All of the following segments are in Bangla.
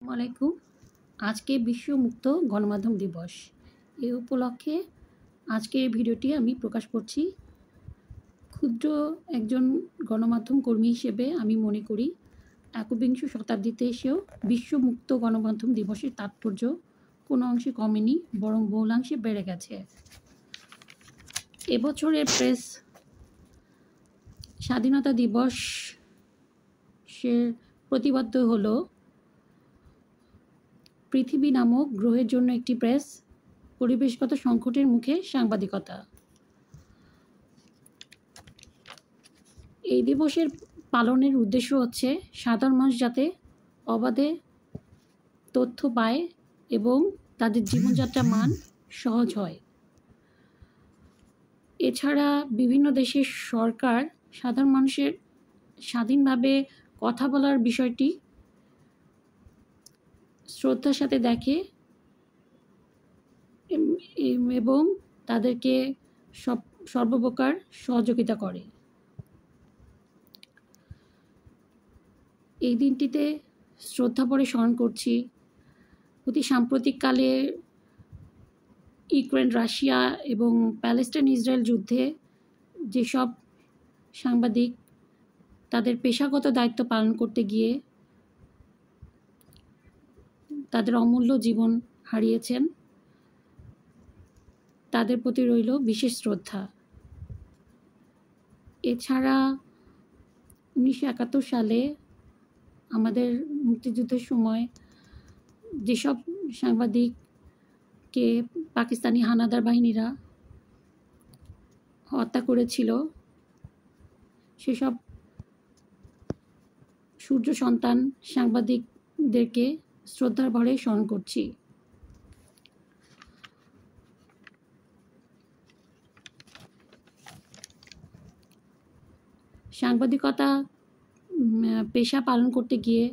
আসসালামাইকুম। আজকে বিশ্ব মুক্ত গণমাধ্যম দিবস। এ উপলক্ষে আজকের ভিডিওটি আমি প্রকাশ করছি। ক্ষুদ্র একজন গণমাধ্যম কর্মী হিসেবে আমি মনে করি একবিংশ শতাব্দীতে এসেও বিশ্ব মুক্ত গণমাধ্যম দিবসের তাৎপর্য কোনো অংশে কমেনি, বরং বহুলাংশে বেড়ে গেছে। এবছরের প্রেস স্বাধীনতা দিবসের প্রতিপাদ্য হলো পৃথিবী নামক গ্রহের জন্য একটি প্রেস, পরিবেশগত সংকটের মুখে সাংবাদিকতা। এই দিবসের পালনের উদ্দেশ্য হচ্ছে সাধারণ মানুষ যাতে অবাধে তথ্য পায় এবং তাদের জীবনযাত্রার মান সহজ হয়। এছাড়া বিভিন্ন দেশের সরকার সাধারণ মানুষের স্বাধীনভাবে কথা বলার বিষয়টি শ্রদ্ধার সাথে দেখে এবং তাদেরকে সর্বপ্রকার সহযোগিতা করে। এই দিনটিতে শ্রদ্ধাভরে স্মরণ করছি অতি সাম্প্রতিককালে ইউক্রেন রাশিয়া এবং প্যালেস্টাইন ইসরায়েল যুদ্ধে যেসব সাংবাদিক তাদের পেশাগত দায়িত্ব পালন করতে গিয়ে তাদের অমূল্য জীবন হারিয়েছেন, তাদের প্রতি রইল বিশেষ শ্রদ্ধা। এছাড়া 1971 সালে আমাদের মুক্তিযুদ্ধের সময় যেসব সাংবাদিককে পাকিস্তানি হানাদার বাহিনীরা হত্যা করেছিল, সেসব সূর্য সন্তান সাংবাদিকদেরকে শ্রদ্ধার ভরে স্মরণ করছি। সাংবাদিকতা পেশা পালন করতে গিয়ে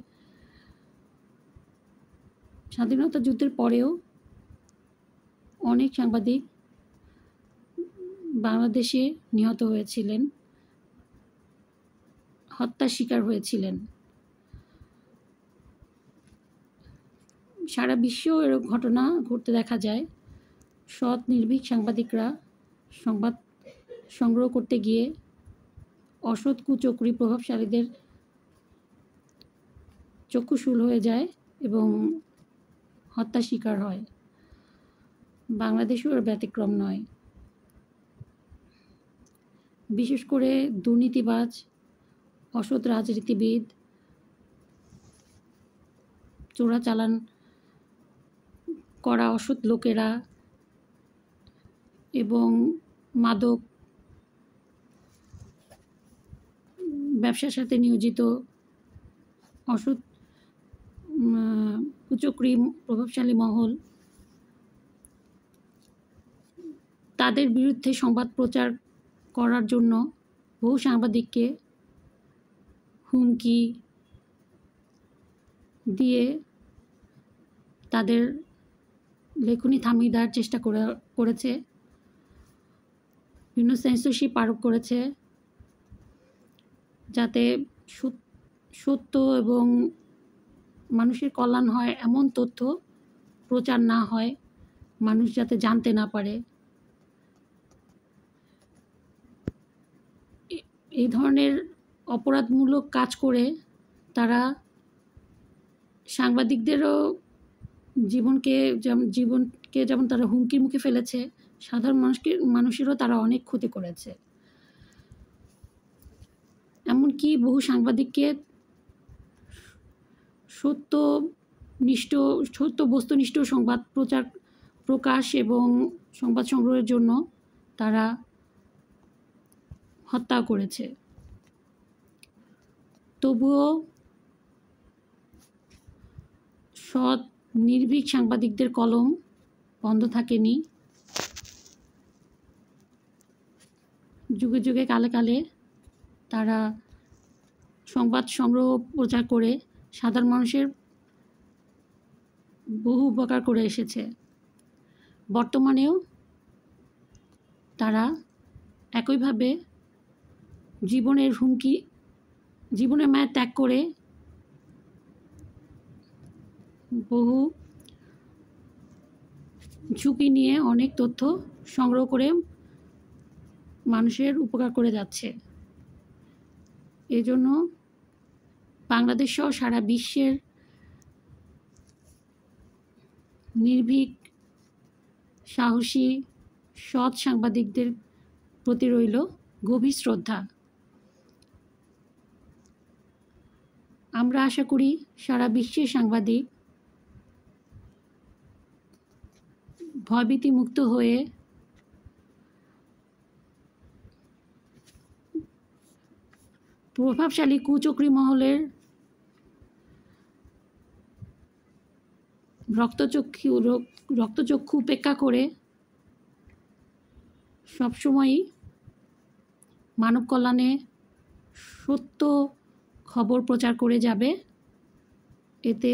স্বাধীনতা যুদ্ধের পরেও অনেক সাংবাদিক বাংলাদেশে নিহত হয়েছিলেন, হত্যার শিকার হয়েছিলেন। সারা বিশ্বেও এরকম ঘটনা ঘটতে দেখা যায়। সৎ নির্ভীক সাংবাদিকরা সংবাদ সংগ্রহ করতে গিয়ে অসৎ কুচক্রী প্রভাবশালীদের চক্ষুশূল হয়ে যায় এবং হত্যার শিকার হয়। বাংলাদেশেও এর ব্যতিক্রম নয়। বিশেষ করে দুর্নীতিবাজ, অসৎ রাজনীতিবিদ, চোরাচালান করা অসৎ লোকেরা এবং মাদক ব্যবসার সাথে নিয়োজিত অসৎ কুচক্রী প্রভাবশালী মহল, তাদের বিরুদ্ধে সংবাদ প্রচার করার জন্য বহু সাংবাদিককে হুমকি দিয়ে তাদের লেখনী থামিয়ে দেওয়ার চেষ্টা করেছে, বিভিন্ন সেন্সরশিপ আরোপ করেছে, যাতে সত্য এবং মানুষের কল্যাণ হয় এমন তথ্য প্রচার না হয়, মানুষ যাতে জানতে না পারে। এই ধরনের অপরাধমূলক কাজ করে তারা সাংবাদিকদেরও জীবনকে যেমন তারা হুমকির মুখে ফেলেছে, সাধারণ মানুষেরও তারা অনেক ক্ষতি করেছে। এমনকি বহু সাংবাদিককে সত্য বস্তুনিষ্ঠ সংবাদ প্রকাশ এবং সংবাদ সংগ্রহের জন্য তারা হত্যা করেছে। তবুও সৎ নির্ভীক সাংবাদিকদের কলম বন্ধ থাকেনি। যুগে যুগে কালে কালে তারা সংবাদ সংগ্রহ প্রচার করে সাধারণ মানুষের বহু উপকার করে এসেছে। বর্তমানেও তারা একইভাবে জীবনের মায়া ত্যাগ করে বহু ঝুঁকি নিয়ে অনেক তথ্য সংগ্রহ করে মানুষের উপকার করে যাচ্ছে। এজন্য বাংলাদেশ সহ সারা বিশ্বের নির্ভীক, সাহসী, সৎ সাংবাদিকদের প্রতি রইল গভীর শ্রদ্ধা। আমরা আশা করি সারা বিশ্বের সাংবাদিক ভয়ভীতিমুক্ত হয়ে প্রভাবশালী কুচক্রী মহলের রক্তচক্ষু উপেক্ষা করে সবসময়ই মানব কল্যাণে সত্য খবর প্রচার করে যাবে। এতে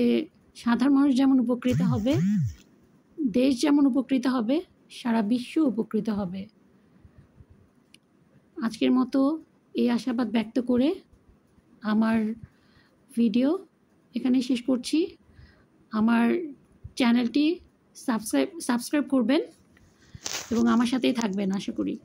সাধারণ মানুষ যেমন উপকৃত হবে, দেশ যেমন উপকৃত হবে, সারা বিশ্ব উপকৃত হবে। আজকের মতো এই আশাবাদ ব্যক্ত করে আমার ভিডিও এখানে শেষ করছি। আমার চ্যানেলটি সাবস্ক্রাইব করবেন এবং আমার সাথেই থাকবেন আশা করি।